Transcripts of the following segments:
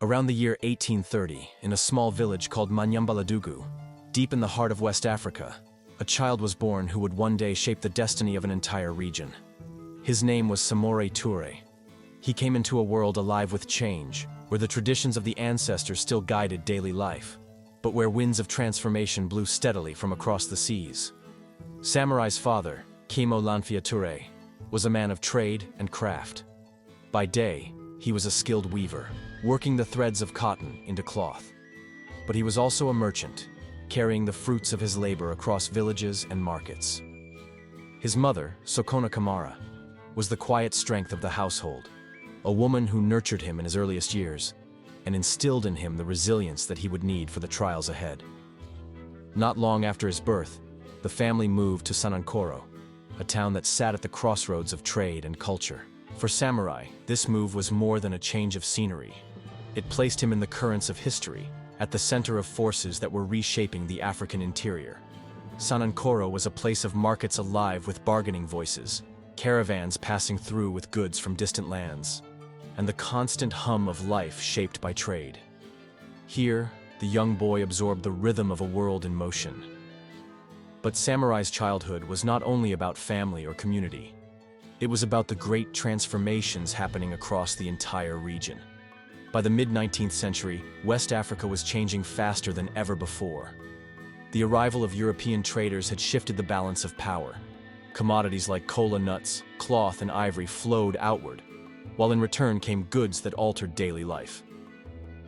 Around the year 1830, in a small village called Manyambaladugu, deep in the heart of West Africa, a child was born who would one day shape the destiny of an entire region. His name was Samore Ture. He came into a world alive with change, where the traditions of the ancestors still guided daily life, but where winds of transformation blew steadily from across the seas. Samore's father, Colonial Ture, was a man of trade and craft. By day, he was a skilled weaver, working the threads of cotton into cloth. But he was also a merchant, carrying the fruits of his labor across villages and markets. His mother, Samore Ture, was the quiet strength of the household, a woman who nurtured him in his earliest years and instilled in him the resilience that he would need for the trials ahead. Not long after his birth, the family moved to Sanankoro, a town that sat at the crossroads of trade and culture. For Samore, this move was more than a change of scenery. It placed him in the currents of history, at the center of forces that were reshaping the African interior. Sanankoro was a place of markets alive with bargaining voices, caravans passing through with goods from distant lands, and the constant hum of life shaped by trade. Here, the young boy absorbed the rhythm of a world in motion. But Samore's childhood was not only about family or community. It was about the great transformations happening across the entire region. By the mid-19th century, West Africa was changing faster than ever before. The arrival of European traders had shifted the balance of power. Commodities like cola nuts, cloth, and ivory flowed outward, while in return came goods that altered daily life.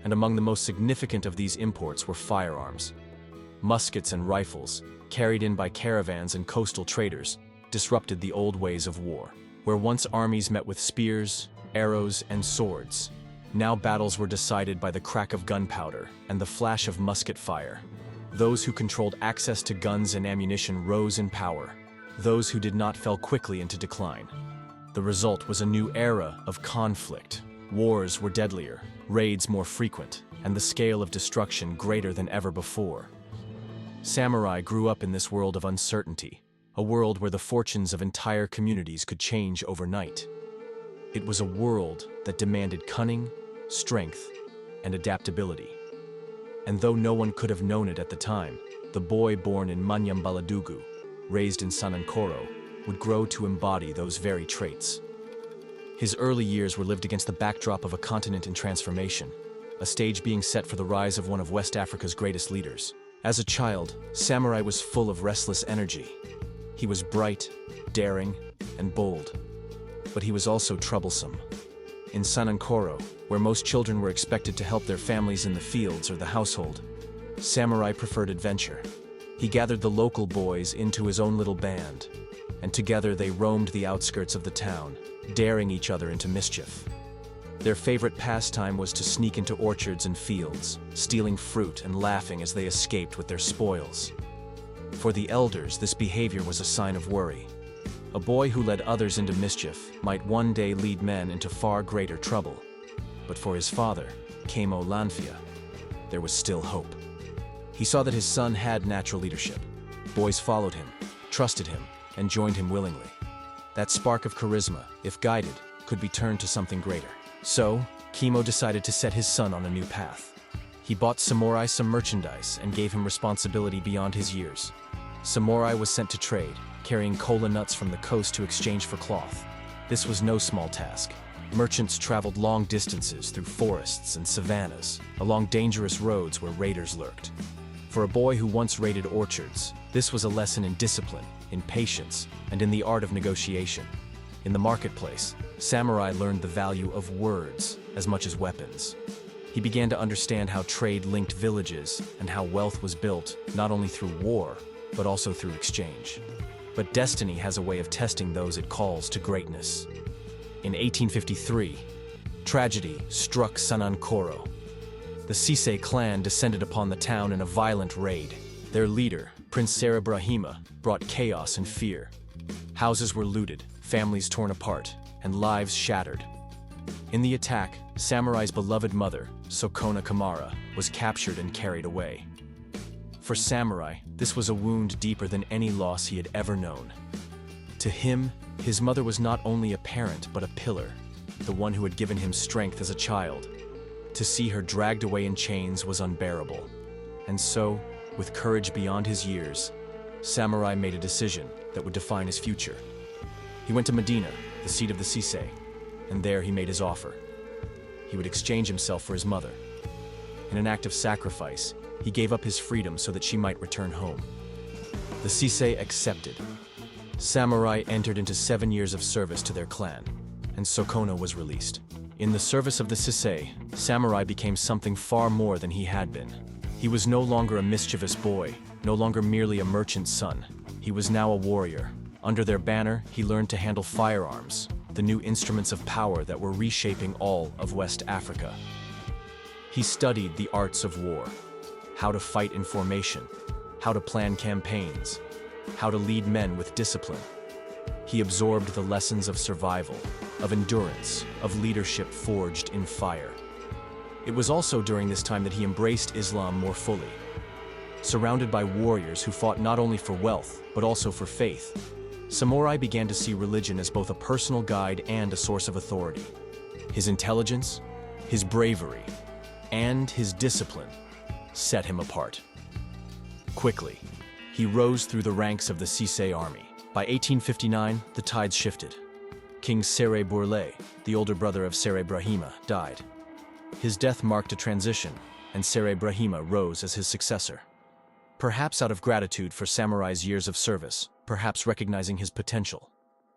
And among the most significant of these imports were firearms. Muskets and rifles, carried in by caravans and coastal traders, disrupted the old ways of war. Where once armies met with spears, arrows, and swords, now battles were decided by the crack of gunpowder and the flash of musket fire. Those who controlled access to guns and ammunition rose in power. Those who did not fell quickly into decline. The result was a new era of conflict. Wars were deadlier, raids more frequent, and the scale of destruction greater than ever before. Samore grew up in this world of uncertainty, a world where the fortunes of entire communities could change overnight. It was a world that demanded cunning, strength, and adaptability. And though no one could have known it at the time, the boy born in Manyambaladugu, raised in Sanankoro, would grow to embody those very traits. His early years were lived against the backdrop of a continent in transformation, a stage being set for the rise of one of West Africa's greatest leaders. As a child, Samore was full of restless energy. He was bright, daring, and bold. But he was also troublesome. In Sanankoro, where most children were expected to help their families in the fields or the household, Samore preferred adventure. He gathered the local boys into his own little band, and together they roamed the outskirts of the town, daring each other into mischief. Their favorite pastime was to sneak into orchards and fields, stealing fruit and laughing as they escaped with their spoils. For the elders, this behavior was a sign of worry. A boy who led others into mischief might one day lead men into far greater trouble. But for his father, Colonial, there was still hope. He saw that his son had natural leadership. Boys followed him, trusted him, and joined him willingly. That spark of charisma, if guided, could be turned to something greater. So, Kimo decided to set his son on a new path. He bought Samore some merchandise and gave him responsibility beyond his years. Samore was sent to trade, carrying cola nuts from the coast to exchange for cloth. This was no small task. Merchants traveled long distances through forests and savannas, along dangerous roads where raiders lurked. For a boy who once raided orchards, this was a lesson in discipline, in patience, and in the art of negotiation. In the marketplace, Samore learned the value of words as much as weapons. He began to understand how trade linked villages and how wealth was built not only through war, but also through exchange. But destiny has a way of testing those it calls to greatness. In 1853, tragedy struck Sanankoro. The Sise clan descended upon the town in a violent raid. Their leader, Prince Sere Brahima, brought chaos and fear. Houses were looted, families torn apart, and lives shattered. In the attack, Samore's beloved mother, Samore Ture, was captured and carried away. For Samore, this was a wound deeper than any loss he had ever known. To him, his mother was not only a parent but a pillar, the one who had given him strength as a child. To see her dragged away in chains was unbearable. And so, with courage beyond his years, Samurai made a decision that would define his future. He went to Medina, the seat of the Sisei, and there he made his offer. He would exchange himself for his mother. In an act of sacrifice, he gave up his freedom so that she might return home. The Sisei accepted. Samurai entered into 7 years of service to their clan, and Sokono was released. In the service of the Sisei, Samurai became something far more than he had been. He was no longer a mischievous boy, no longer merely a merchant's son. He was now a warrior. Under their banner, he learned to handle firearms, the new instruments of power that were reshaping all of West Africa. He studied the arts of war, how to fight in formation, how to plan campaigns, how to lead men with discipline. He absorbed the lessons of survival, of endurance, of leadership forged in fire. It was also during this time that he embraced Islam more fully. Surrounded by warriors who fought not only for wealth, but also for faith, Samurai began to see religion as both a personal guide and a source of authority. His intelligence, his bravery, and his discipline set him apart. Quickly, he rose through the ranks of the Sisei army. By 1859, the tides shifted. King Sere Burle, the older brother of Sere Brahima, died. His death marked a transition, and Sere Brahima rose as his successor. Perhaps out of gratitude for Samurai's years of service, perhaps recognizing his potential,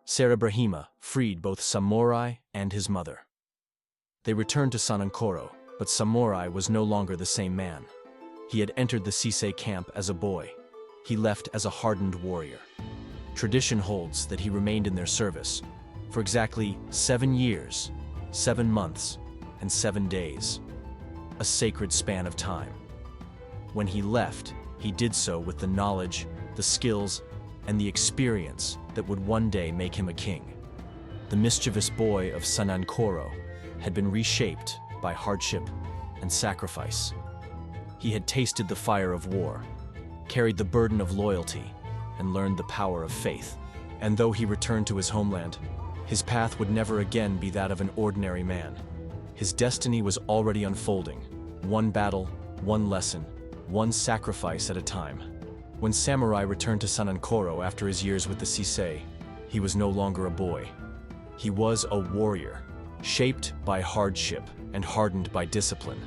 Sere Brahima freed both Samurai and his mother. They returned to Sanankoro, but Samurai was no longer the same man. He had entered the Sisei camp as a boy. He left as a hardened warrior. Tradition holds that he remained in their service for exactly 7 years, 7 months, and 7 days, a sacred span of time. When he left, he did so with the knowledge, the skills, and the experience that would one day make him a king. The mischievous boy of Sanankoro had been reshaped by hardship and sacrifice. He had tasted the fire of war, carried the burden of loyalty, and learned the power of faith. And though he returned to his homeland, his path would never again be that of an ordinary man. His destiny was already unfolding, one battle, one lesson, one sacrifice at a time. When Samurai returned to Sanankoro after his years with the Sisei, he was no longer a boy. He was a warrior, shaped by hardship and hardened by discipline.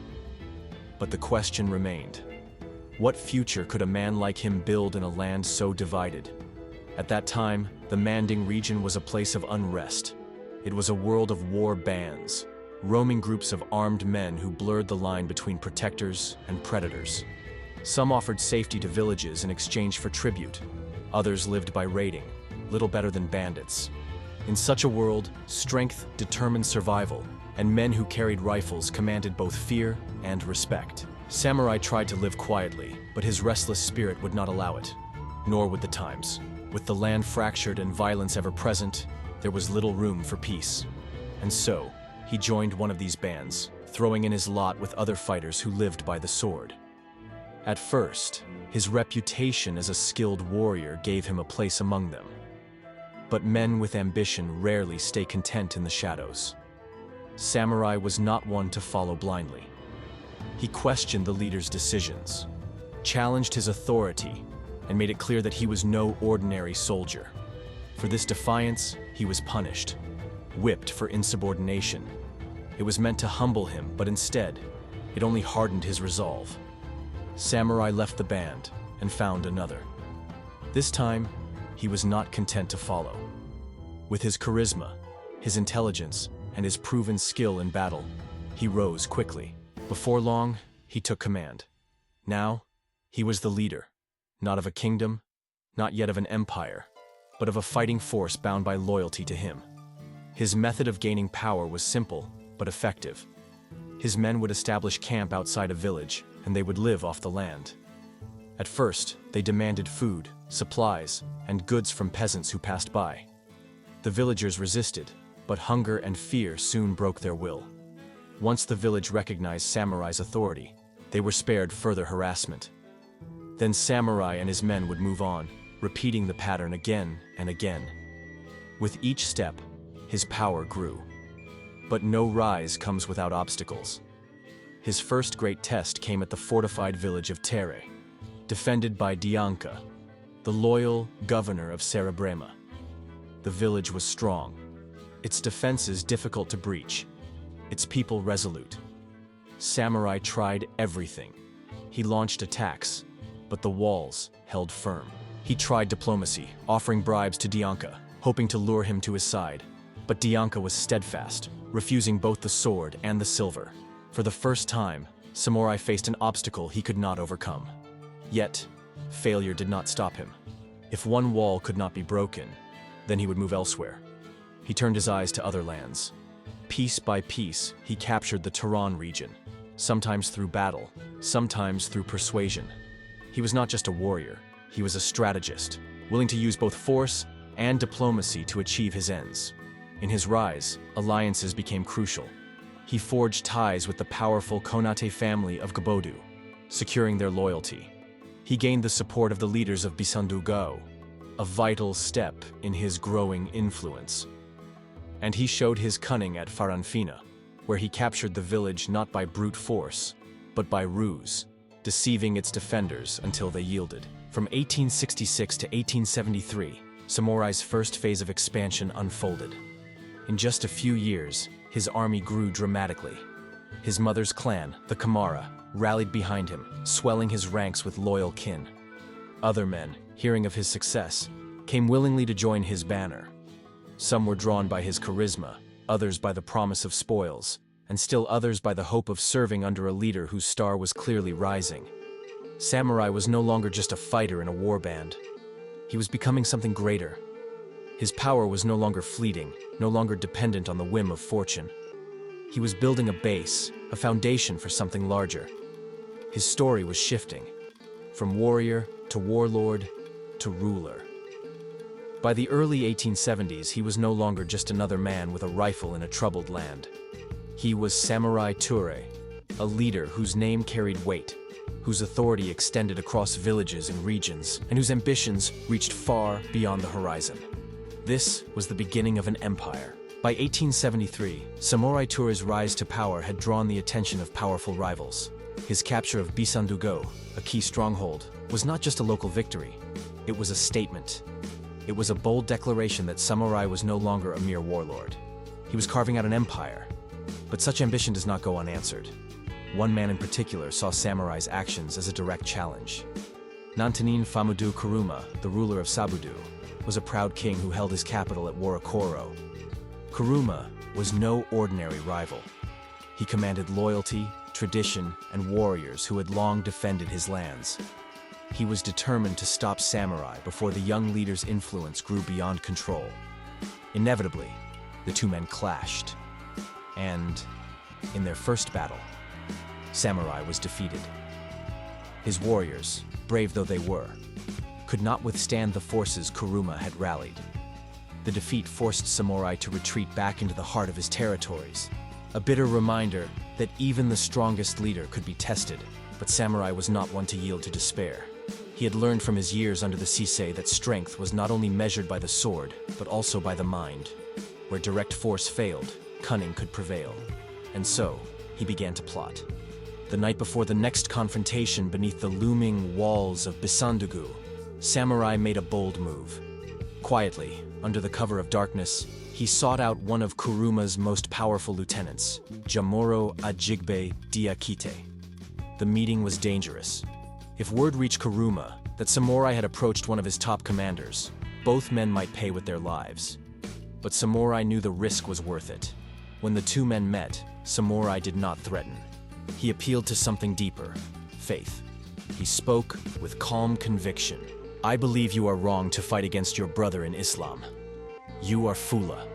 But the question remained: what future could a man like him build in a land so divided? At that time, the Manding region was a place of unrest. It was a world of war bands, roaming groups of armed men who blurred the line between protectors and predators. Some offered safety to villages in exchange for tribute. Others lived by raiding, little better than bandits. In such a world, strength determined survival, and men who carried rifles commanded both fear and respect. Samurai tried to live quietly, but his restless spirit would not allow it, nor would the times. With the land fractured and violence ever present, there was little room for peace. And so, he joined one of these bands, throwing in his lot with other fighters who lived by the sword. At first, his reputation as a skilled warrior gave him a place among them. But men with ambition rarely stay content in the shadows. Samurai was not one to follow blindly. He questioned the leader's decisions, challenged his authority, and made it clear that he was no ordinary soldier. For this defiance, he was punished, whipped for insubordination. It was meant to humble him, but instead, it only hardened his resolve. Samurai left the band and found another. This time, he was not content to follow. With his charisma, his intelligence, and his proven skill in battle, he rose quickly. Before long, he took command. Now, he was the leader, not of a kingdom, not yet of an empire, but of a fighting force bound by loyalty to him. His method of gaining power was simple, but effective. His men would establish camp outside a village, and they would live off the land. At first, they demanded food, supplies, and goods from peasants who passed by. The villagers resisted, but hunger and fear soon broke their will. Once the village recognized Samurai's authority, they were spared further harassment. Then Samurai and his men would move on, repeating the pattern again and again. With each step, his power grew. But no rise comes without obstacles. His first great test came at the fortified village of Tere, defended by Dianka, the loyal governor of Cerebrema. The village was strong, its defenses difficult to breach, its people resolute. Samurai tried everything. He launched attacks, but the walls held firm. He tried diplomacy, offering bribes to Dianka, hoping to lure him to his side. But Dianka was steadfast, refusing both the sword and the silver. For the first time, Samore faced an obstacle he could not overcome. Yet, failure did not stop him. If one wall could not be broken, then he would move elsewhere. He turned his eyes to other lands. Piece by piece, he captured the Turan region, sometimes through battle, sometimes through persuasion. He was not just a warrior, he was a strategist, willing to use both force and diplomacy to achieve his ends. In his rise, alliances became crucial. He forged ties with the powerful Konate family of Gabodu, securing their loyalty. He gained the support of the leaders of Bisandugo, a vital step in his growing influence. And he showed his cunning at Faranfina, where he captured the village not by brute force, but by ruse, deceiving its defenders until they yielded. From 1866 to 1873, Samore's first phase of expansion unfolded. In just a few years, his army grew dramatically. His mother's clan, the Kamara, rallied behind him, swelling his ranks with loyal kin. Other men, hearing of his success, came willingly to join his banner. Some were drawn by his charisma, others by the promise of spoils, and still others by the hope of serving under a leader whose star was clearly rising. Samurai was no longer just a fighter in a warband. He was becoming something greater. His power was no longer fleeting, no longer dependent on the whim of fortune. He was building a base, a foundation for something larger. His story was shifting, from warrior to warlord to ruler. By the early 1870s, he was no longer just another man with a rifle in a troubled land. He was Samore Ture, a leader whose name carried weight, whose authority extended across villages and regions, and whose ambitions reached far beyond the horizon. This was the beginning of an empire. By 1873, Samore Ture's rise to power had drawn the attention of powerful rivals. His capture of Bisandugo, a key stronghold, was not just a local victory. It was a statement. It was a bold declaration that Samurai was no longer a mere warlord. He was carving out an empire. But such ambition does not go unanswered. One man in particular saw Samurai's actions as a direct challenge. Nantanin Famudu Kuruma, the ruler of Sabudu, was a proud king who held his capital at Warakoro. Kuruma was no ordinary rival. He commanded loyalty, tradition, and warriors who had long defended his lands. He was determined to stop samurai before the young leader's influence grew beyond control. Inevitably, the two men clashed. And, in their first battle, Samurai was defeated. His warriors, brave though they were, could not withstand the forces Kuruma had rallied. The defeat forced Samurai to retreat back into the heart of his territories, a bitter reminder that even the strongest leader could be tested. But Samurai was not one to yield to despair. He had learned from his years under the Sisei that strength was not only measured by the sword, but also by the mind. Where direct force failed, cunning could prevail. And so, he began to plot. The night before the next confrontation beneath the looming walls of Bisandugu, Samurai made a bold move. Quietly, under the cover of darkness, he sought out one of Kuruma's most powerful lieutenants, Jamoro Ajigbe Diakite. The meeting was dangerous. If word reached Kuruma that Samurai had approached one of his top commanders, both men might pay with their lives. But Samurai knew the risk was worth it. When the two men met, Samurai did not threaten. He appealed to something deeper, faith. He spoke with calm conviction. I believe you are wrong to fight against your brother in Islam. You are Fula,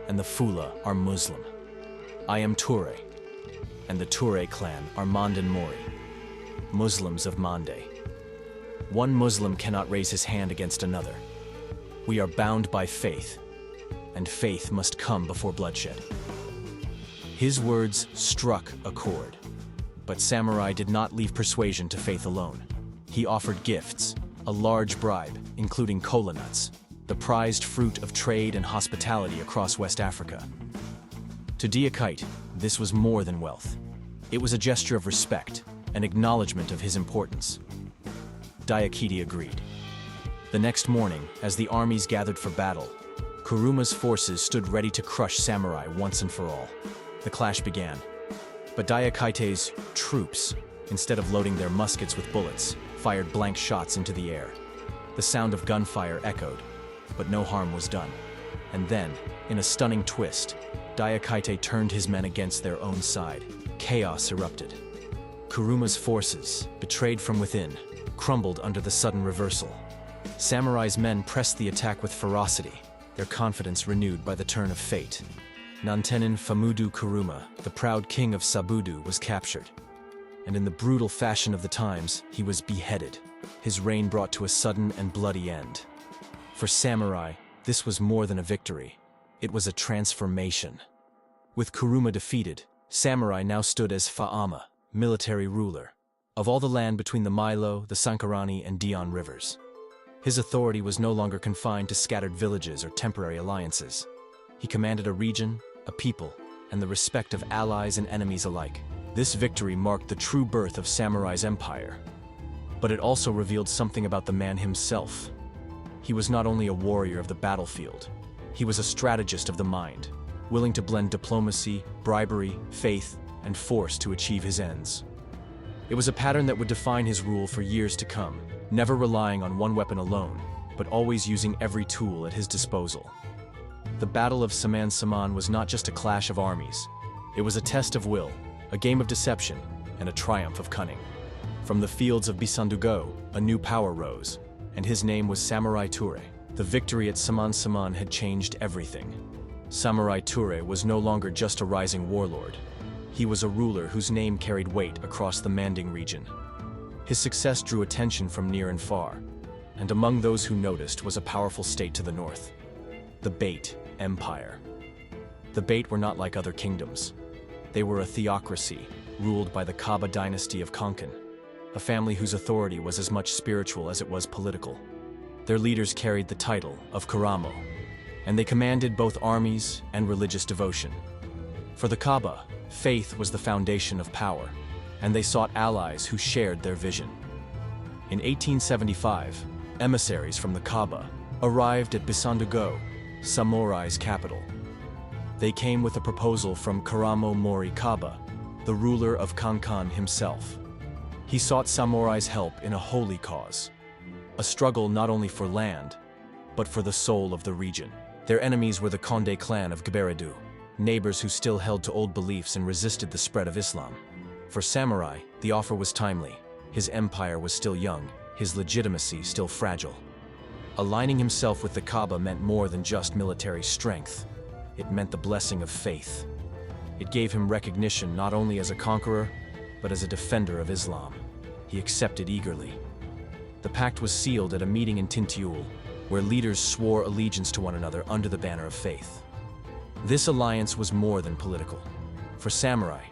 and the Fula are Muslim. I am Ture, and the Ture clan are Mandan Mori, Muslims of Mande. One Muslim cannot raise his hand against another. We are bound by faith, and faith must come before bloodshed. His words struck a chord. But Samurai did not leave persuasion to faith alone. He offered gifts, a large bribe, including kola nuts, the prized fruit of trade and hospitality across West Africa. To Diakite, this was more than wealth. It was a gesture of respect, an acknowledgement of his importance. Diakite agreed. The next morning, as the armies gathered for battle, Kuruma's forces stood ready to crush samurai once and for all. The clash began. But Diakite's troops, instead of loading their muskets with bullets, fired blank shots into the air. The sound of gunfire echoed, but no harm was done. And then, in a stunning twist, Diakite turned his men against their own side. Chaos erupted. Kuruma's forces, betrayed from within, crumbled under the sudden reversal. Samurai's men pressed the attack with ferocity, their confidence renewed by the turn of fate. Nantenin Famudu Kuruma, the proud king of Sabudu, was captured. And in the brutal fashion of the times, he was beheaded, his reign brought to a sudden and bloody end. For samurai, this was more than a victory. It was a transformation. With Kuruma defeated, samurai now stood as Fa'ama, military ruler, of all the land between the Milo, the Sankarani, and Dion rivers. His authority was no longer confined to scattered villages or temporary alliances. He commanded a region, a people, and the respect of allies and enemies alike. This victory marked the true birth of samurai's empire. But it also revealed something about the man himself. He was not only a warrior of the battlefield, he was a strategist of the mind, willing to blend diplomacy, bribery, faith, and force to achieve his ends. It was a pattern that would define his rule for years to come, never relying on one weapon alone, but always using every tool at his disposal. The Battle of Saman Saman was not just a clash of armies. It was a test of will, a game of deception, and a triumph of cunning. From the fields of Bisandugo, a new power rose, and his name was Samore Ture. The victory at Saman Saman had changed everything. Samore Ture was no longer just a rising warlord. He was a ruler whose name carried weight across the Manding region. His success drew attention from near and far, and among those who noticed was a powerful state to the north, the Bate Empire. The Bate were not like other kingdoms. They were a theocracy, ruled by the Kaba dynasty of Konkan, a family whose authority was as much spiritual as it was political. Their leaders carried the title of Karamo, and they commanded both armies and religious devotion. For the Kaba, faith was the foundation of power, and they sought allies who shared their vision. In 1875, emissaries from the Kaba arrived at Bisandugo, Samorai's capital. They came with a proposal from Karamo Mori Kaba, the ruler of Konkan himself. He sought Samorai's help in a holy cause, a struggle not only for land, but for the soul of the region. Their enemies were the Konde clan of Geberedu, neighbors who still held to old beliefs and resisted the spread of Islam. For Samurai, the offer was timely. His empire was still young, his legitimacy still fragile. Aligning himself with the Kaaba meant more than just military strength. It meant the blessing of faith. It gave him recognition not only as a conqueror, but as a defender of Islam. He accepted eagerly. The pact was sealed at a meeting in Tintiul, where leaders swore allegiance to one another under the banner of faith. This alliance was more than political. For Samurai,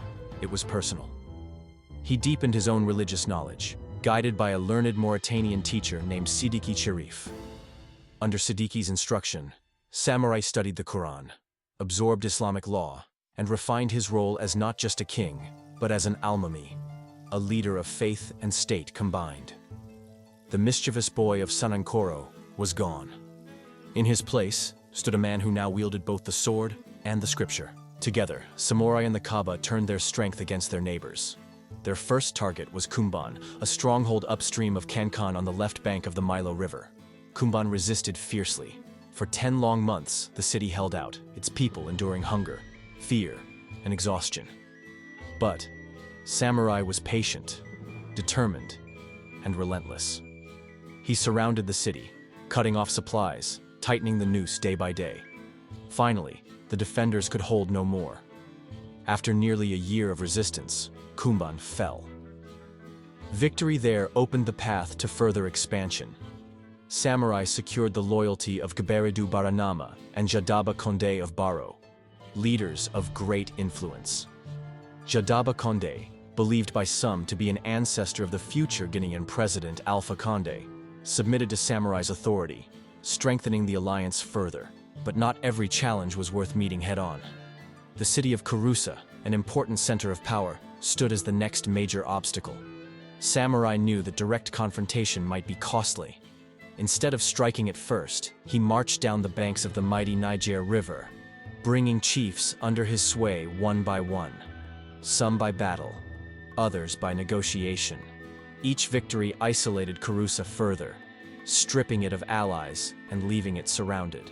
it was personal. He deepened his own religious knowledge, guided by a learned Mauritanian teacher named Siddiqui Sharif. Under Siddiqui's instruction, Samurai studied the Quran, absorbed Islamic law, and refined his role as not just a king, but as an almami, a leader of faith and state combined. The mischievous boy of Sanankoro was gone. In his place stood a man who now wielded both the sword and the scripture. Together, Samurai and the Kaaba turned their strength against their neighbors. Their first target was Kumban, a stronghold upstream of Kankan on the left bank of the Milo River. Kumban resisted fiercely. For 10 long months, the city held out, its people enduring hunger, fear, and exhaustion. But Samurai was patient, determined, and relentless. He surrounded the city, cutting off supplies, tightening the noose day by day. Finally, the defenders could hold no more. After nearly a year of resistance, Kumban fell. Victory there opened the path to further expansion. Samurai secured the loyalty of Geberedu Baranama and Jadaba Konde of Baro, leaders of great influence. Jadaba Konde, believed by some to be an ancestor of the future Guinean president Alpha Conde, submitted to Samurai's authority, strengthening the alliance further. But not every challenge was worth meeting head-on. The city of Kurusa, an important center of power, stood as the next major obstacle. Samurai knew that direct confrontation might be costly. Instead of striking at first, he marched down the banks of the mighty Niger River, bringing chiefs under his sway one by one, some by battle, others by negotiation. Each victory isolated Kurusa further, stripping it of allies and leaving it surrounded.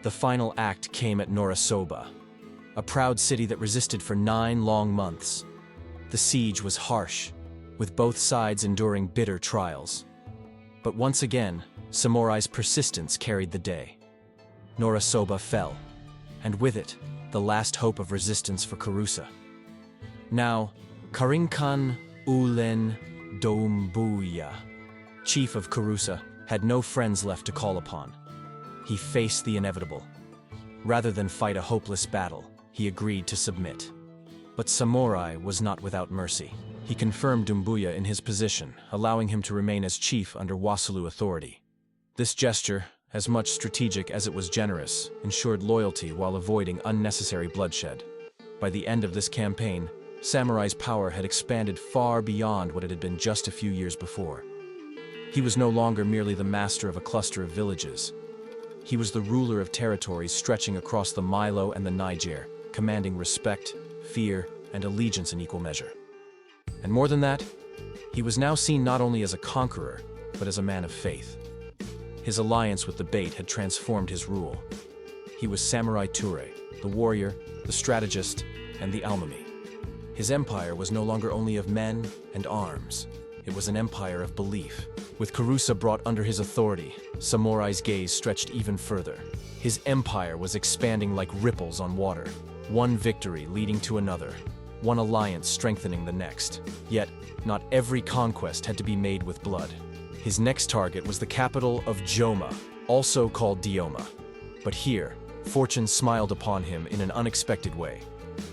The final act came at Norosoba, a proud city that resisted for 9 long months. The siege was harsh, with both sides enduring bitter trials. But once again, Samorai's persistence carried the day. Norosoba fell, and with it, the last hope of resistance for Kurusa. Now, Karinkan Ulen Dombuya, chief of Kurusa, had no friends left to call upon. He faced the inevitable. Rather than fight a hopeless battle, he agreed to submit. But Samurai was not without mercy. He confirmed Dumbuya in his position, allowing him to remain as chief under Wasulu authority. This gesture, as much strategic as it was generous, ensured loyalty while avoiding unnecessary bloodshed. By the end of this campaign, Samurai's power had expanded far beyond what it had been just a few years before. He was no longer merely the master of a cluster of villages. He was the ruler of territories stretching across the Milo and the Niger, commanding respect, fear, and allegiance in equal measure. And more than that, he was now seen not only as a conqueror, but as a man of faith. His alliance with the Bait had transformed his rule. He was Samore Ture, the warrior, the strategist, and the almami. His empire was no longer only of men and arms. It was an empire of belief. With Kurusa brought under his authority, Samurai's gaze stretched even further. His empire was expanding like ripples on water, one victory leading to another, one alliance strengthening the next. Yet, not every conquest had to be made with blood. His next target was the capital of Joma, also called Dioma. But here, fortune smiled upon him in an unexpected way.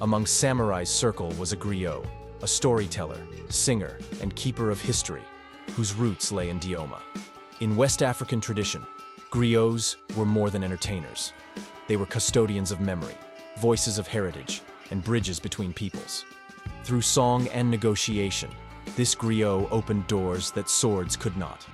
Among Samurai's circle was a griot, a storyteller, singer, and keeper of history, whose roots lay in Dioma. In West African tradition, griots were more than entertainers. They were custodians of memory, voices of heritage, and bridges between peoples. Through song and negotiation, this griot opened doors that swords could not.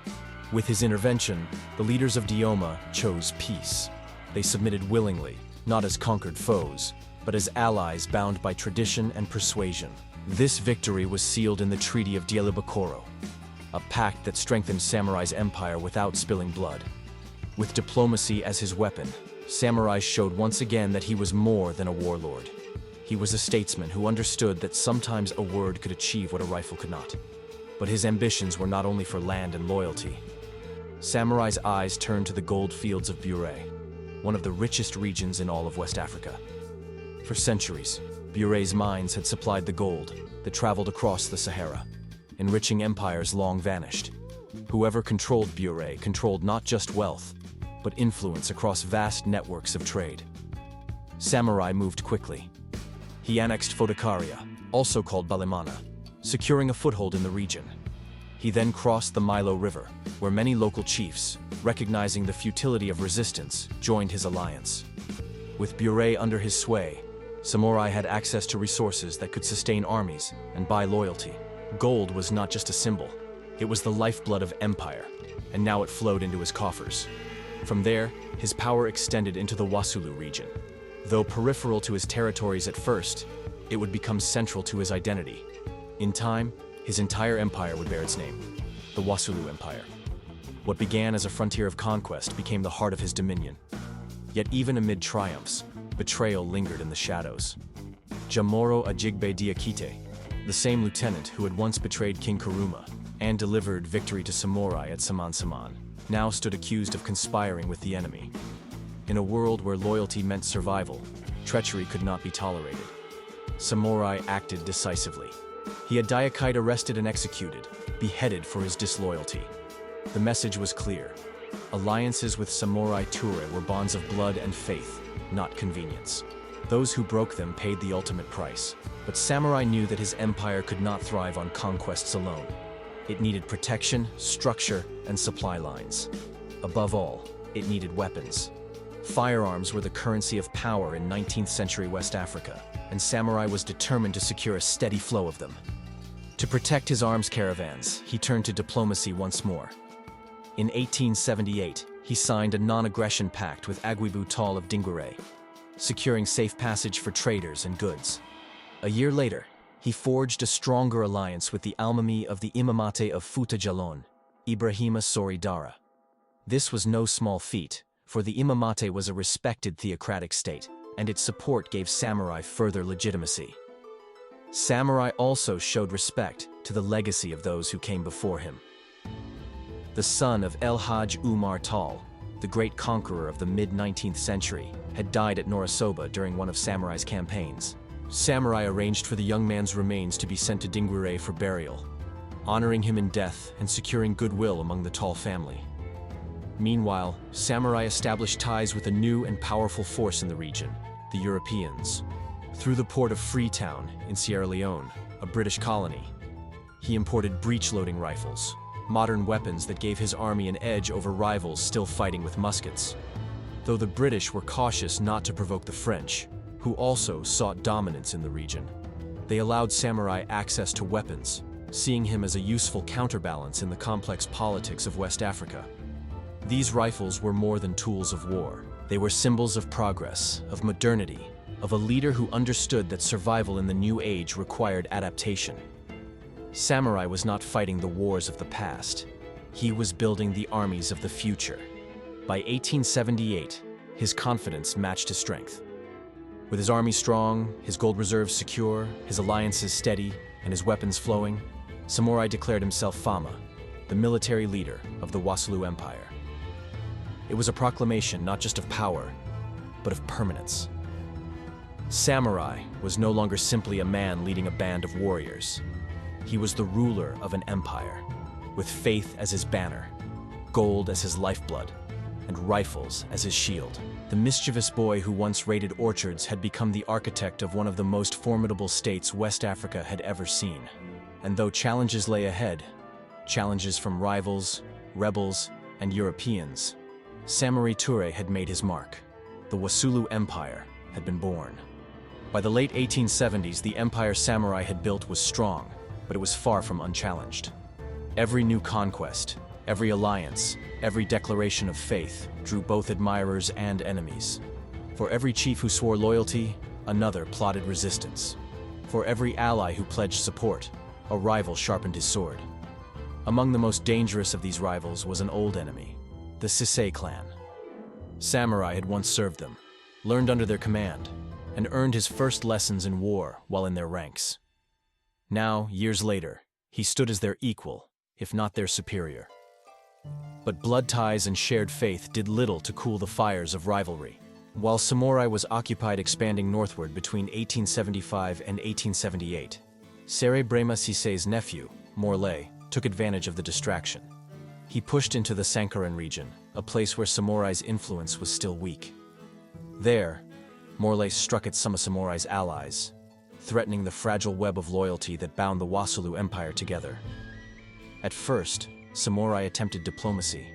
With his intervention, the leaders of Dioma chose peace. They submitted willingly, not as conquered foes, but as allies bound by tradition and persuasion. This victory was sealed in the Treaty of Dielibakoro, a pact that strengthened Samurai's empire without spilling blood. With diplomacy as his weapon, Samurai showed once again that he was more than a warlord. He was a statesman who understood that sometimes a word could achieve what a rifle could not. But his ambitions were not only for land and loyalty. Samurai's eyes turned to the gold fields of Bure, one of the richest regions in all of West Africa. For centuries, Bure's mines had supplied the gold that traveled across the Sahara, enriching empires long vanished. Whoever controlled Bure controlled not just wealth, but influence across vast networks of trade. Samurai moved quickly. He annexed Fotakaria, also called Balimana, securing a foothold in the region. He then crossed the Milo River, where many local chiefs, recognizing the futility of resistance, joined his alliance. With Bure under his sway, Samurai had access to resources that could sustain armies and buy loyalty. Gold was not just a symbol, it was the lifeblood of empire, and now it flowed into his coffers. From there, his power extended into the Wasulu region. Though peripheral to his territories at first, it would become central to his identity. In time, his entire empire would bear its name, the Wasulu Empire. What began as a frontier of conquest became the heart of his dominion. Yet even amid triumphs, betrayal lingered in the shadows. Jamoro Ajigbe Diakite, the same lieutenant who had once betrayed King Kuruma and delivered victory to Samurai at Saman, now stood accused of conspiring with the enemy. In a world where loyalty meant survival, treachery could not be tolerated. Samurai acted decisively. He had Diakite arrested and executed, beheaded for his disloyalty. The message was clear. Alliances with Samore Ture were bonds of blood and faith, not convenience. Those who broke them paid the ultimate price. But Samurai knew that his empire could not thrive on conquests alone. It needed protection, structure, and supply lines. Above all, it needed weapons. Firearms were the currency of power in 19th century West Africa, and samurai was determined to secure a steady flow of them. To protect his arms caravans, he turned to diplomacy once more. In 1878, he signed a non-aggression pact with Agwibu Tall of Dingwere, securing safe passage for traders and goods. A year later, he forged a stronger alliance with the Almami of the Imamate of Futa Jalon, Ibrahima Sori Dara. This was no small feat, for the Imamate was a respected theocratic state, and its support gave samurai further legitimacy. Samurai also showed respect to the legacy of those who came before him. The son of El Hajj Umar Tall, the great conqueror of the mid-19th century, had died at Norisoba during one of Samurai's campaigns. Samurai arranged for the young man's remains to be sent to Dingwere for burial, honoring him in death and securing goodwill among the Tall family. Meanwhile, samurai established ties with a new and powerful force in the region, the Europeans. Through the port of Freetown in Sierra Leone, a British colony, he imported breech-loading rifles, modern weapons that gave his army an edge over rivals still fighting with muskets. Though the British were cautious not to provoke the French, who also sought dominance in the region, they allowed samurai access to weapons, seeing him as a useful counterbalance in the complex politics of West Africa. These rifles were more than tools of war. They were symbols of progress, of modernity, of a leader who understood that survival in the new age required adaptation. Samurai was not fighting the wars of the past. He was building the armies of the future. By 1878, his confidence matched his strength. With his army strong, his gold reserves secure, his alliances steady, and his weapons flowing, Samore declared himself Fama, the military leader of the Wassoulou Empire. It was a proclamation not just of power, but of permanence. Samurai was no longer simply a man leading a band of warriors. He was the ruler of an empire, with faith as his banner, gold as his lifeblood, and rifles as his shield. The mischievous boy who once raided orchards had become the architect of one of the most formidable states West Africa had ever seen. And though challenges lay ahead, challenges from rivals, rebels, and Europeans, Samore Ture had made his mark. The Wassoulou Empire had been born. By the late 1870s, the empire samurai had built was strong, but it was far from unchallenged. Every new conquest, every alliance, every declaration of faith drew both admirers and enemies. For every chief who swore loyalty, another plotted resistance. For every ally who pledged support, a rival sharpened his sword. Among the most dangerous of these rivals was an old enemy, the Sisay clan. Samurai had once served them, learned under their command, and earned his first lessons in war while in their ranks. Now, years later, he stood as their equal, if not their superior. But blood ties and shared faith did little to cool the fires of rivalry. While Samore was occupied expanding northward between 1875 and 1878, Sere Brema Sisay's nephew, Morlaix, took advantage of the distraction. He pushed into the Sankaran region, a place where Samore's influence was still weak. There, Morlaix struck at some of Samore's allies, threatening the fragile web of loyalty that bound the Wassoulou Empire together. At first, Samore attempted diplomacy.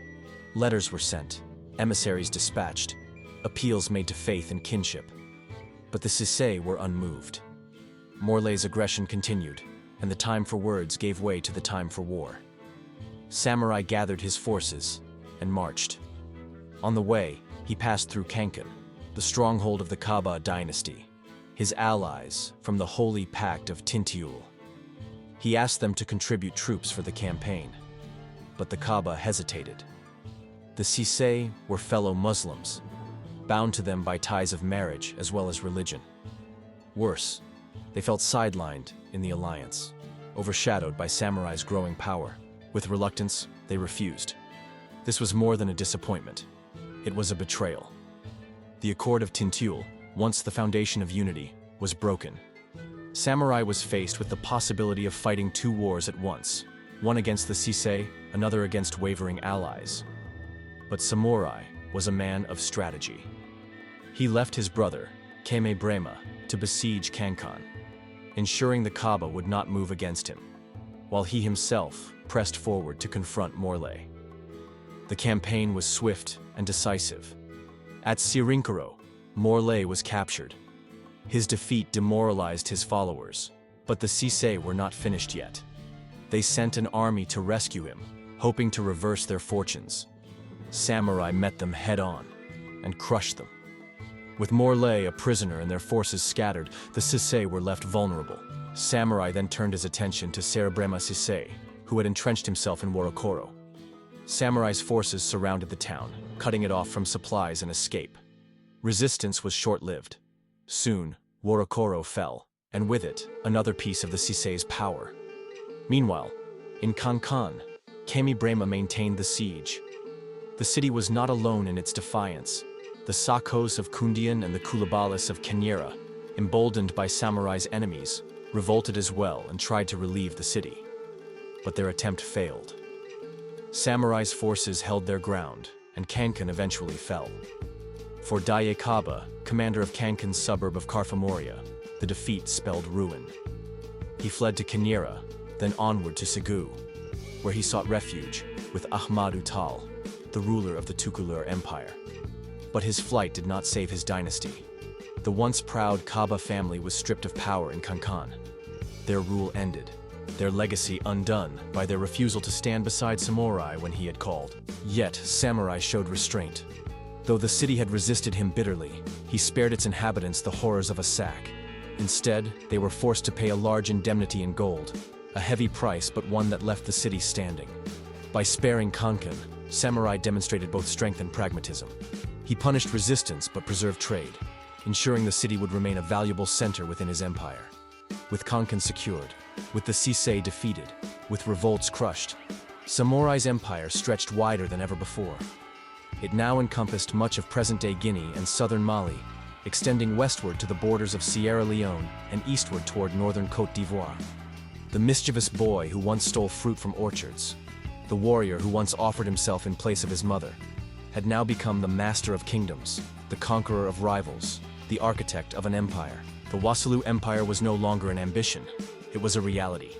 Letters were sent, emissaries dispatched, appeals made to faith and kinship. But the Sisay were unmoved. Morlaix's aggression continued, and the time for words gave way to the time for war. Samurai gathered his forces and marched. On the way, he passed through Kankan, the stronghold of the Kaba dynasty, his allies from the Holy Pact of Tintiul. He asked them to contribute troops for the campaign, but the Kaba hesitated. The Sisay were fellow Muslims, bound to them by ties of marriage as well as religion. Worse, they felt sidelined in the alliance, overshadowed by Samurai's growing power. With reluctance, they refused. This was more than a disappointment. It was a betrayal. The Accord of Tintiul, once the foundation of unity, was broken. Samurai was faced with the possibility of fighting two wars at once, one against the Sisay, another against wavering allies. But Samore was a man of strategy. He left his brother, Keme Brema, to besiege Kankan, ensuring the Kaba would not move against him, while he himself pressed forward to confront Morlaix. The campaign was swift and decisive. At Sirinkuro, Morlaix was captured. His defeat demoralized his followers, but the Sisay were not finished yet. They sent an army to rescue him, hoping to reverse their fortunes. Samurai met them head-on and crushed them. With Morlaix a prisoner and their forces scattered, the Sisay were left vulnerable. Samurai then turned his attention to Serebrema Sisay, who had entrenched himself in Warokoro. Samurai's forces surrounded the town, cutting it off from supplies and escape. Resistance was short-lived. Soon, Warokoro fell, and with it, another piece of the Sisay's power. Meanwhile, in Kankan, Kemibrema maintained the siege. The city was not alone in its defiance. The Sakos of Kundian and the Kulabalis of Kenyera, emboldened by Samurai's enemies, revolted as well and tried to relieve the city. But their attempt failed. Samurai's forces held their ground, and Kankan eventually fell. For Daye Kaba, commander of Kankan's suburb of Karfamoria, the defeat spelled ruin. He fled to Kenyera, then onward to Segu, where he sought refuge with Ahmadu Tal, the ruler of the Tukulur Empire. But his flight did not save his dynasty. The once proud Kaba family was stripped of power in Kankan. Their rule ended, their legacy undone by their refusal to stand beside Samurai when he had called. Yet, Samurai showed restraint. Though the city had resisted him bitterly, he spared its inhabitants the horrors of a sack. Instead, they were forced to pay a large indemnity in gold, a heavy price but one that left the city standing. By sparing Kankan, Samurai demonstrated both strength and pragmatism. He punished resistance but preserved trade, ensuring the city would remain a valuable center within his empire. With Kankan secured, with the Sisay defeated, with revolts crushed, Samurai's empire stretched wider than ever before. It now encompassed much of present-day Guinea and southern Mali, extending westward to the borders of Sierra Leone and eastward toward northern Côte d'Ivoire. The mischievous boy who once stole fruit from orchards, the warrior who once offered himself in place of his mother, had now become the master of kingdoms, the conqueror of rivals, the architect of an empire. The Wassoulou Empire was no longer an ambition, it was a reality.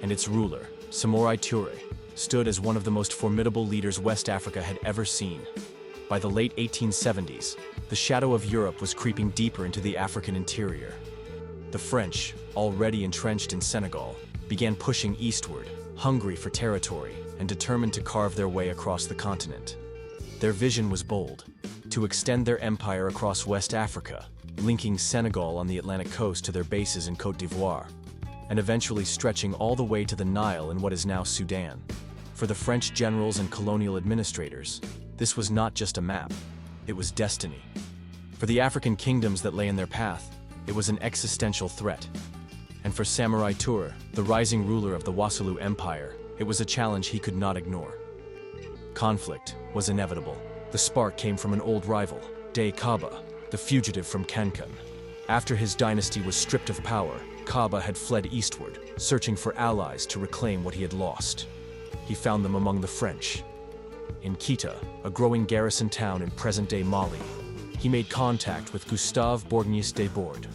And its ruler, Samore Ture, stood as one of the most formidable leaders West Africa had ever seen. By the late 1870s, the shadow of Europe was creeping deeper into the African interior. The French, already entrenched in Senegal, began pushing eastward, hungry for territory and determined to carve their way across the continent. Their vision was bold: to extend their empire across West Africa, linking Senegal on the Atlantic coast to their bases in Côte d'Ivoire, and eventually stretching all the way to the Nile in what is now Sudan. For the French generals and colonial administrators, this was not just a map, it was destiny. For the African kingdoms that lay in their path, it was an existential threat. And for Samore Ture, the rising ruler of the Wassoulou Empire, it was a challenge he could not ignore. Conflict was inevitable. The spark came from an old rival, Daye Kaba, the fugitive from Kankan. After his dynasty was stripped of power, Kaba had fled eastward, searching for allies to reclaim what he had lost. He found them among the French. In Kita, a growing garrison town in present-day Mali, he made contact with Gustave Bourgnis Desbordes,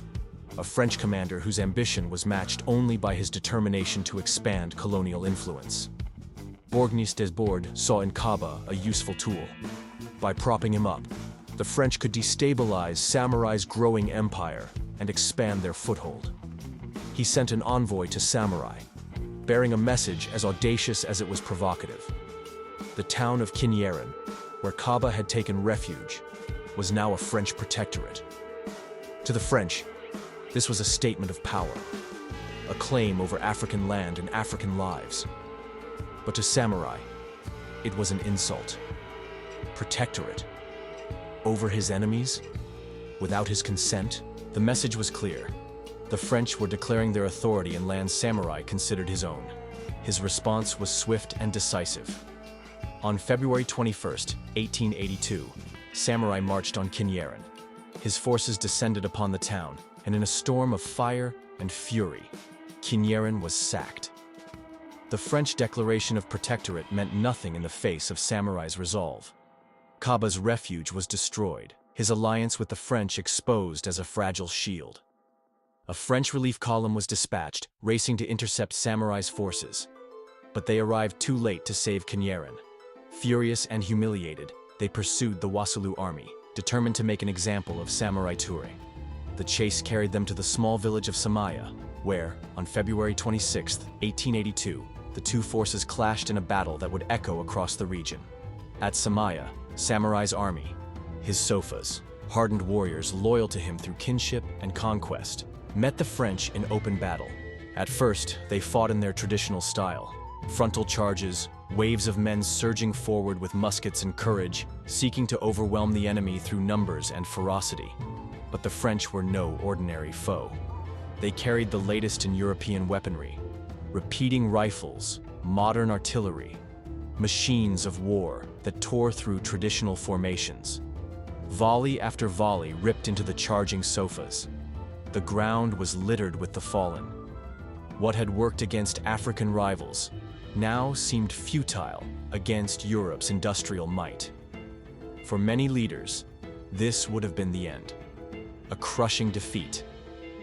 a French commander whose ambition was matched only by his determination to expand colonial influence. Bourgnis Desbordes saw in Kaba a useful tool. By propping him up, the French could destabilize Samurai's growing empire and expand their foothold. He sent an envoy to Samurai, bearing a message as audacious as it was provocative. The town of Kinyeran, where Kaba had taken refuge, was now a French protectorate. To the French, this was a statement of power, a claim over African land and African lives. But to Samurai, it was an insult. Protectorate over his enemies? Without his consent? The message was clear. The French were declaring their authority in lands Samurai considered his own. His response was swift and decisive. On February 21st, 1882, Samurai marched on Kinyeran. His forces descended upon the town, and in a storm of fire and fury, Kinyeran was sacked. The French declaration of protectorate meant nothing in the face of Samurai's resolve. Kaba's refuge was destroyed, his alliance with the French exposed as a fragile shield. A French relief column was dispatched, racing to intercept Samurai's forces. But they arrived too late to save Kinyeran. Furious and humiliated, they pursued the Wassoulou army, determined to make an example of Samore Ture. The chase carried them to the small village of Samaya, where, on February 26, 1882, the two forces clashed in a battle that would echo across the region. At Samaya, Samurai's army, his Sofas, hardened warriors loyal to him through kinship and conquest, met the French in open battle. At first, they fought in their traditional style: frontal charges, waves of men surging forward with muskets and courage, seeking to overwhelm the enemy through numbers and ferocity. But the French were no ordinary foe. They carried the latest in European weaponry: repeating rifles, modern artillery, machines of war that tore through traditional formations. Volley after volley ripped into the charging Sofas. The ground was littered with the fallen. What had worked against African rivals now seemed futile against Europe's industrial might. For many leaders, this would have been the end. A crushing defeat,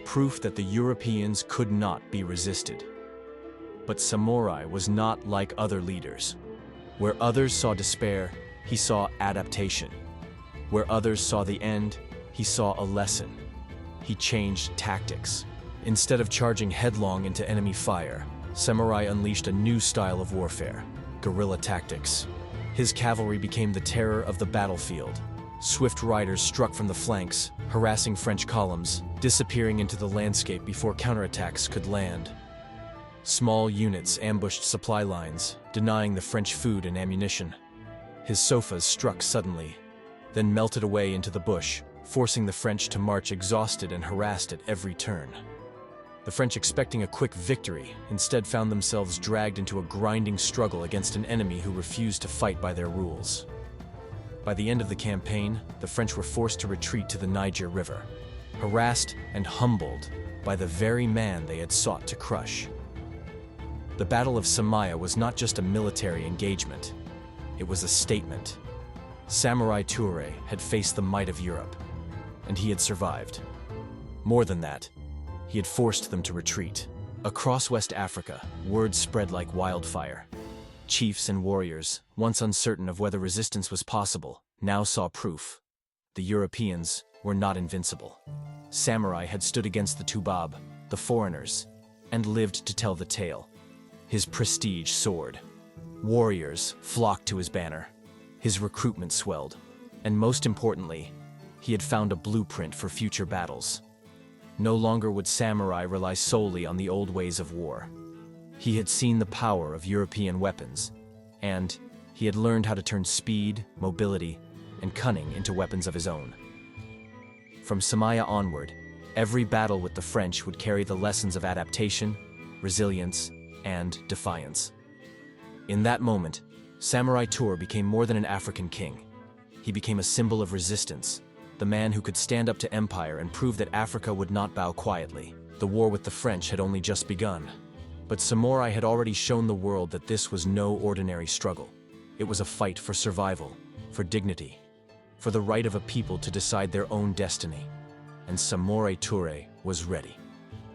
proof that the Europeans could not be resisted. But Samore was not like other leaders. Where others saw despair, he saw adaptation. Where others saw the end, he saw a lesson. He changed tactics. Instead of charging headlong into enemy fire, Samore unleashed a new style of warfare: guerrilla tactics. His cavalry became the terror of the battlefield. Swift riders struck from the flanks, harassing French columns, disappearing into the landscape before counterattacks could land. Small units ambushed supply lines, denying the French food and ammunition. His Sofas struck suddenly, then melted away into the bush, forcing the French to march exhausted and harassed at every turn. The French, expecting a quick victory, instead found themselves dragged into a grinding struggle against an enemy who refused to fight by their rules. By the end of the campaign, the French were forced to retreat to the Niger River, harassed and humbled by the very man they had sought to crush. The Battle of Samaya was not just a military engagement, it was a statement. Samore Ture had faced the might of Europe, and he had survived. More than that, he had forced them to retreat. Across West Africa, word spread like wildfire. Chiefs and warriors, once uncertain of whether resistance was possible, now saw proof. The Europeans were not invincible. Samore had stood against the Tubab, the foreigners, and lived to tell the tale. His prestige soared. Warriors flocked to his banner. His recruitment swelled. And most importantly, he had found a blueprint for future battles. No longer would Samore rely solely on the old ways of war. He had seen the power of European weapons, and he had learned how to turn speed, mobility, and cunning into weapons of his own. From Samaya onward, every battle with the French would carry the lessons of adaptation, resilience, and defiance. In that moment, Samore Ture became more than an African king. He became a symbol of resistance, the man who could stand up to empire and prove that Africa would not bow quietly. The war with the French had only just begun. But Samore had already shown the world that this was no ordinary struggle. It was a fight for survival, for dignity, for the right of a people to decide their own destiny. And Samore Ture was ready.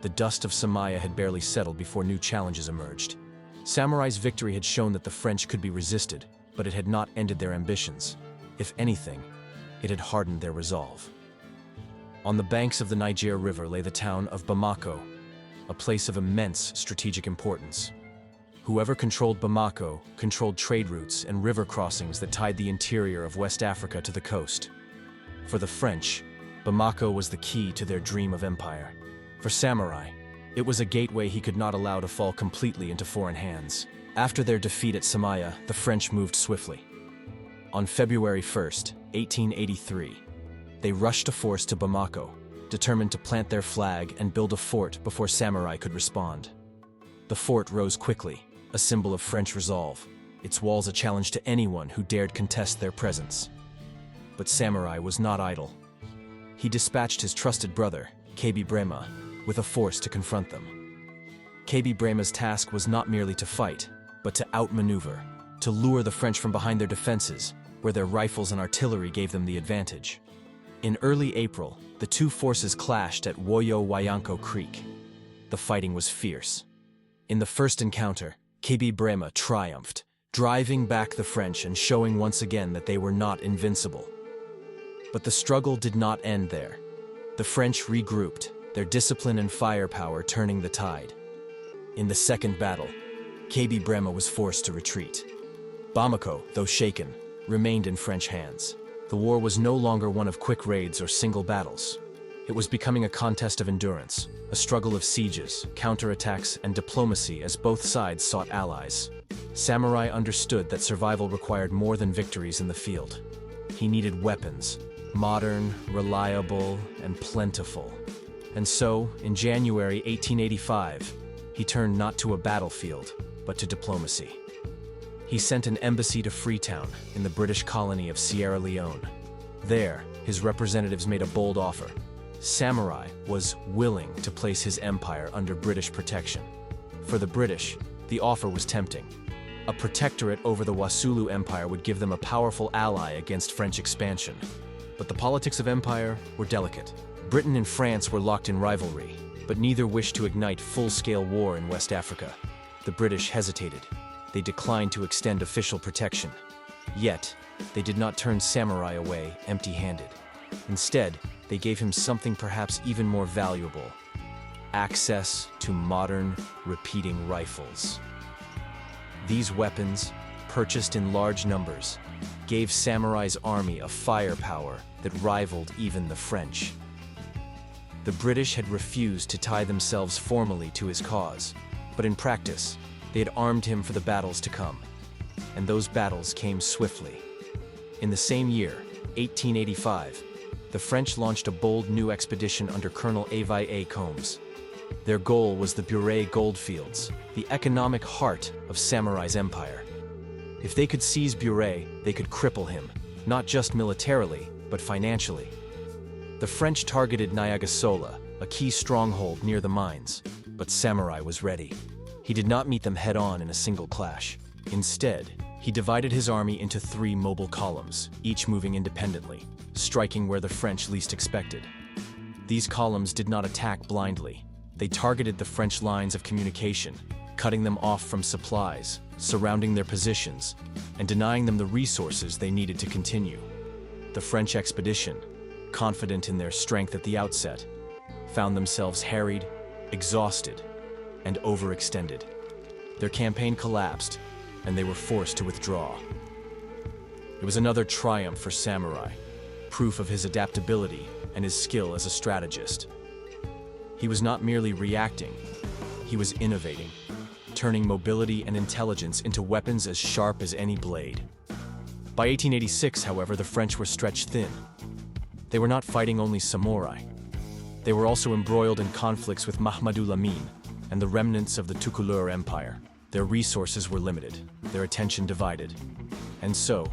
The dust of Samaya had barely settled before new challenges emerged. Samure's victory had shown that the French could be resisted, but it had not ended their ambitions. If anything, it had hardened their resolve. On the banks of the Niger River lay the town of Bamako, a place of immense strategic importance. Whoever controlled Bamako controlled trade routes and river crossings that tied the interior of West Africa to the coast. For the French, Bamako was the key to their dream of empire. For Samore, it was a gateway he could not allow to fall completely into foreign hands. After their defeat at Samaya, the French moved swiftly. On February 1st, 1883, they rushed a force to Bamako, determined to plant their flag and build a fort before Samore could respond. The fort rose quickly, a symbol of French resolve, its walls a challenge to anyone who dared contest their presence. But Samore was not idle. He dispatched his trusted brother, Kabi Brema, with a force to confront them. Kabi Brema's task was not merely to fight, but to outmaneuver, to lure the French from behind their defenses, where their rifles and artillery gave them the advantage. In early April, the two forces clashed at Woyo Wayanko Creek. The fighting was fierce. In the first encounter, Kabi Brema triumphed, driving back the French and showing once again that they were not invincible. But the struggle did not end there. The French regrouped, their discipline and firepower turning the tide. In the second battle, KB Brema was forced to retreat. Bamako, though shaken, remained in French hands. The war was no longer one of quick raids or single battles. It was becoming a contest of endurance, a struggle of sieges, counterattacks, and diplomacy as both sides sought allies. Samurai understood that survival required more than victories in the field. He needed weapons, modern, reliable, and plentiful. And so, in January 1885, he turned not to a battlefield, but to diplomacy. He sent an embassy to Freetown, in the British colony of Sierra Leone. There, his representatives made a bold offer. Samurai was willing to place his empire under British protection. For the British, the offer was tempting. A protectorate over the Wasulu Empire would give them a powerful ally against French expansion. But the politics of empire were delicate. Britain and France were locked in rivalry, but neither wished to ignite full-scale war in West Africa. The British hesitated. They declined to extend official protection. Yet, they did not turn Samurai away empty-handed. Instead, they gave him something perhaps even more valuable: access to modern, repeating rifles. These weapons, purchased in large numbers, gave Samurai's army a firepower that rivaled even the French. The British had refused to tie themselves formally to his cause, but in practice, they had armed him for the battles to come. And those battles came swiftly. In the same year, 1885, the French launched a bold new expedition under Colonel Avai A. Combs. Their goal was the Buret goldfields, the economic heart of Samurai's empire. If they could seize Buret, they could cripple him, not just militarily, but financially. The French targeted Nyagasola, a key stronghold near the mines, but Samurai was ready. He did not meet them head-on in a single clash. Instead, he divided his army into 3 mobile columns, each moving independently, striking where the French least expected. These columns did not attack blindly. They targeted the French lines of communication, cutting them off from supplies, surrounding their positions, and denying them the resources they needed to continue. The French expedition, confident in their strength at the outset, found themselves harried, exhausted, and overextended. Their campaign collapsed, and they were forced to withdraw. It was another triumph for Samurai, proof of his adaptability and his skill as a strategist. He was not merely reacting, he was innovating, turning mobility and intelligence into weapons as sharp as any blade. By 1886, however, the French were stretched thin. They were not fighting only samurai. They were also embroiled in conflicts with Mahmadou Lamine and the remnants of the Tukulur Empire. Their resources were limited, their attention divided. And so,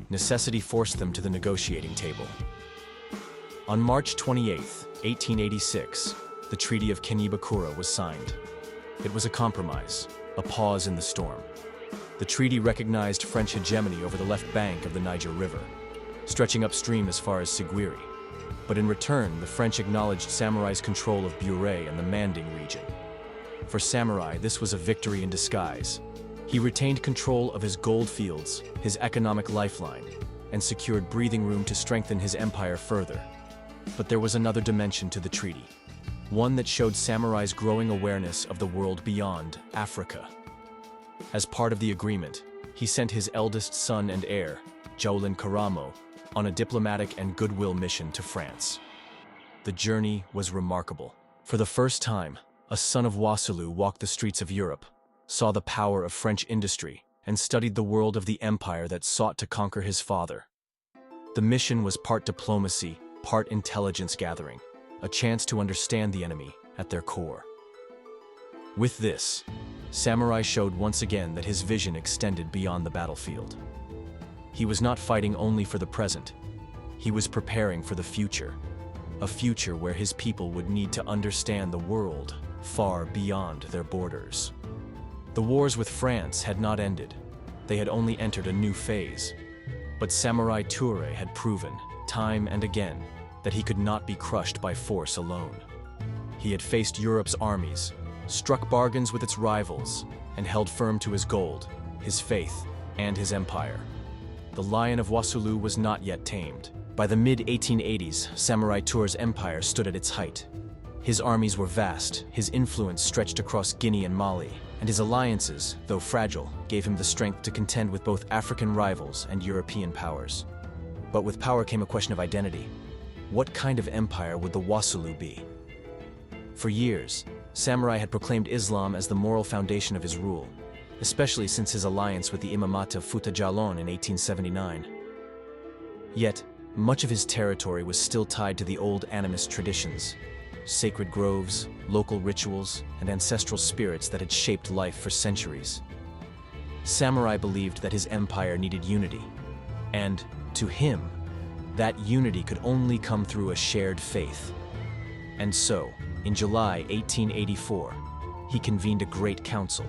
necessity forced them to the negotiating table. On March 28, 1886, the Treaty of Kenibakura was signed. It was a compromise, a pause in the storm. The treaty recognized French hegemony over the left bank of the Niger River, stretching upstream as far as Sigwiri. But in return, the French acknowledged Samurai's control of Buret and the Manding region. For Samurai, this was a victory in disguise. He retained control of his gold fields, his economic lifeline, and secured breathing room to strengthen his empire further. But there was another dimension to the treaty, one that showed Samurai's growing awareness of the world beyond Africa. As part of the agreement, he sent his eldest son and heir, Jaulin Karamo, on a diplomatic and goodwill mission to France. The journey was remarkable. For the first time, a son of Wasulu walked the streets of Europe, saw the power of French industry, and studied the world of the empire that sought to conquer his father. The mission was part diplomacy, part intelligence gathering, a chance to understand the enemy at their core. With this, Samurai showed once again that his vision extended beyond the battlefield. He was not fighting only for the present. He was preparing for the future, a future where his people would need to understand the world far beyond their borders. The wars with France had not ended. They had only entered a new phase. But Samore Ture had proven, time and again, that he could not be crushed by force alone. He had faced Europe's armies, struck bargains with its rivals, and held firm to his gold, his faith, and his empire. The Lion of Wasulu was not yet tamed. By the mid-1880s, Samore Ture's empire stood at its height. His armies were vast, his influence stretched across Guinea and Mali, and his alliances, though fragile, gave him the strength to contend with both African rivals and European powers. But with power came a question of identity. What kind of empire would the Wassoulou be? For years, Samore had proclaimed Islam as the moral foundation of his rule, especially since his alliance with the Imamate of Fouta Djallon in 1879. Yet, much of his territory was still tied to the old animist traditions, sacred groves, local rituals, and ancestral spirits that had shaped life for centuries. Samore believed that his empire needed unity, and, to him, that unity could only come through a shared faith. And so, in July 1884, he convened a great council.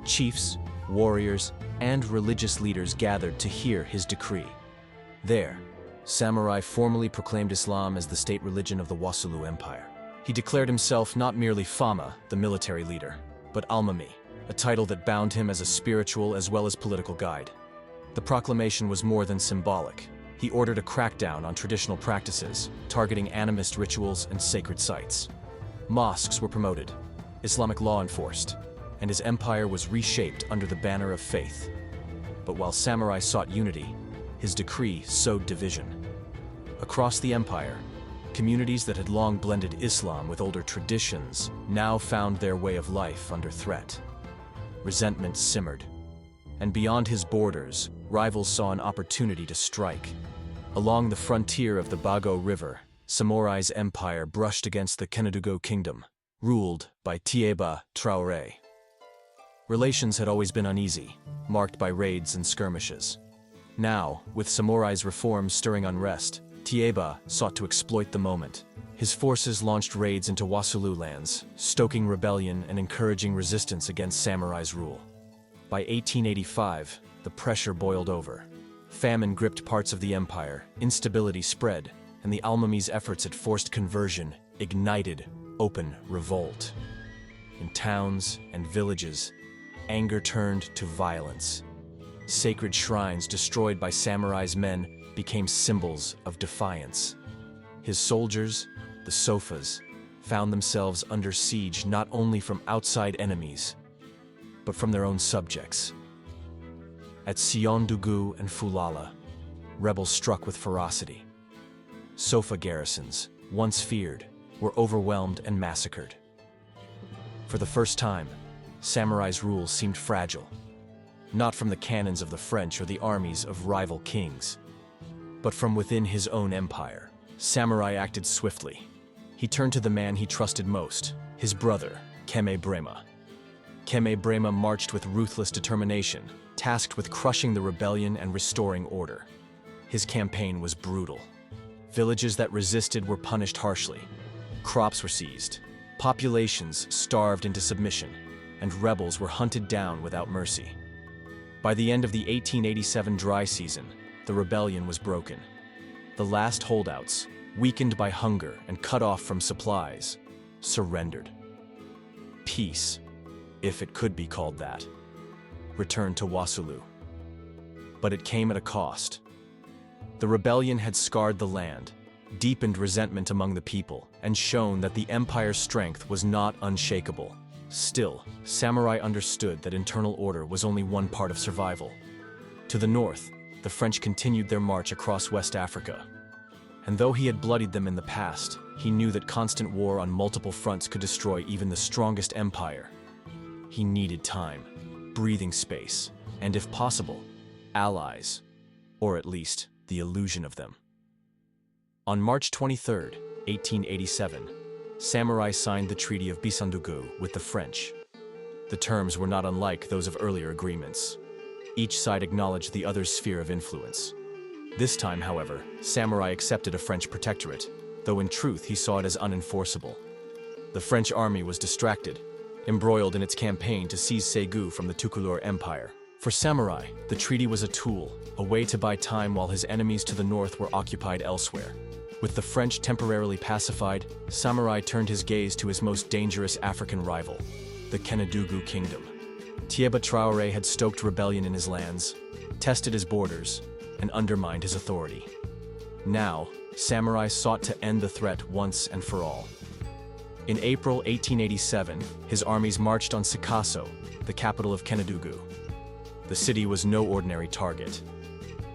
Chiefs, warriors, and religious leaders gathered to hear his decree. There, Samore formally proclaimed Islam as the state religion of the Wassoulou Empire. He declared himself not merely Fama, the military leader, but Almami, a title that bound him as a spiritual as well as political guide. The proclamation was more than symbolic. He ordered a crackdown on traditional practices, targeting animist rituals and sacred sites. Mosques were promoted, Islamic law enforced, and his empire was reshaped under the banner of faith. But while Samore sought unity, his decree sowed division. Across the empire, communities that had long blended Islam with older traditions now found their way of life under threat. Resentment simmered, and beyond his borders, rivals saw an opportunity to strike. Along the frontier of the Bago River, Samore's empire brushed against the Kenadougou kingdom, ruled by Tieba Traoré. Relations had always been uneasy, marked by raids and skirmishes. Now, with Samore's reforms stirring unrest, Tieba sought to exploit the moment. His forces launched raids into Wassoulou lands, stoking rebellion and encouraging resistance against Samore's rule. By 1885, the pressure boiled over. Famine gripped parts of the empire, instability spread, and the Almami's efforts at forced conversion ignited open revolt. In towns and villages, anger turned to violence. Sacred shrines destroyed by Samore's men became symbols of defiance. His soldiers, the Sofas, found themselves under siege not only from outside enemies, but from their own subjects. At Sion-Dougou and Foulala, rebels struck with ferocity. Sofa garrisons, once feared, were overwhelmed and massacred. For the first time, Samore's rule seemed fragile, not from the cannons of the French or the armies of rival kings, but from within his own empire. Samore acted swiftly. He turned to the man he trusted most, his brother, Keme Brema. Keme Brema marched with ruthless determination, tasked with crushing the rebellion and restoring order. His campaign was brutal. Villages that resisted were punished harshly. Crops were seized, populations starved into submission, and rebels were hunted down without mercy. By the end of the 1887 dry season, the rebellion was broken. The last holdouts, weakened by hunger and cut off from supplies, surrendered. Peace, if it could be called that, returned to Wassoulou. But it came at a cost. The rebellion had scarred the land, deepened resentment among the people, and shown that the empire's strength was not unshakable. Still, Samore understood that internal order was only one part of survival. To the north, the French continued their march across West Africa. And though he had bloodied them in the past, he knew that constant war on multiple fronts could destroy even the strongest empire. He needed time, breathing space, and if possible, allies, or at least the illusion of them. On March 23, 1887, Samore signed the Treaty of Bissandougou with the French. The terms were not unlike those of earlier agreements. Each side acknowledged the other's sphere of influence. This time, however, Samore accepted a French protectorate, though in truth he saw it as unenforceable. The French army was distracted, embroiled in its campaign to seize Ségou from the Toucouleur Empire. For Samore, the treaty was a tool, a way to buy time while his enemies to the north were occupied elsewhere. With the French temporarily pacified, Samore turned his gaze to his most dangerous African rival, the Kenadougou kingdom. Tieba Traoré had stoked rebellion in his lands, tested his borders, and undermined his authority. Now, samurai sought to end the threat once and for all. In April 1887, his armies marched on Sikasso, the capital of Kenadugu. The city was no ordinary target.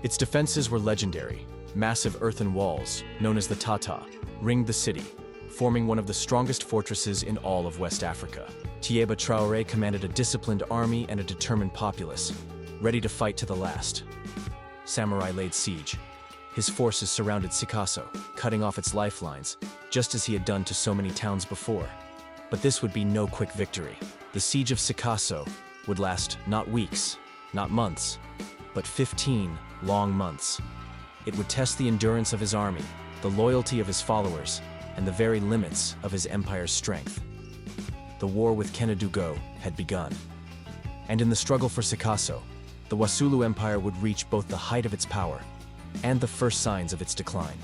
Its defenses were legendary. Massive earthen walls, known as the Tata, ringed the city, forming one of the strongest fortresses in all of West Africa. Tieba Traoré commanded a disciplined army and a determined populace, ready to fight to the last. Samurai laid siege. His forces surrounded Sikasso, cutting off its lifelines, just as he had done to so many towns before. But this would be no quick victory. The siege of Sikasso would last not weeks, not months, but 15 long months. It would test the endurance of his army, the loyalty of his followers, and the very limits of his empire's strength. The war with Kenadugo had begun. And in the struggle for Sikasso, the Wasulu Empire would reach both the height of its power and the first signs of its decline.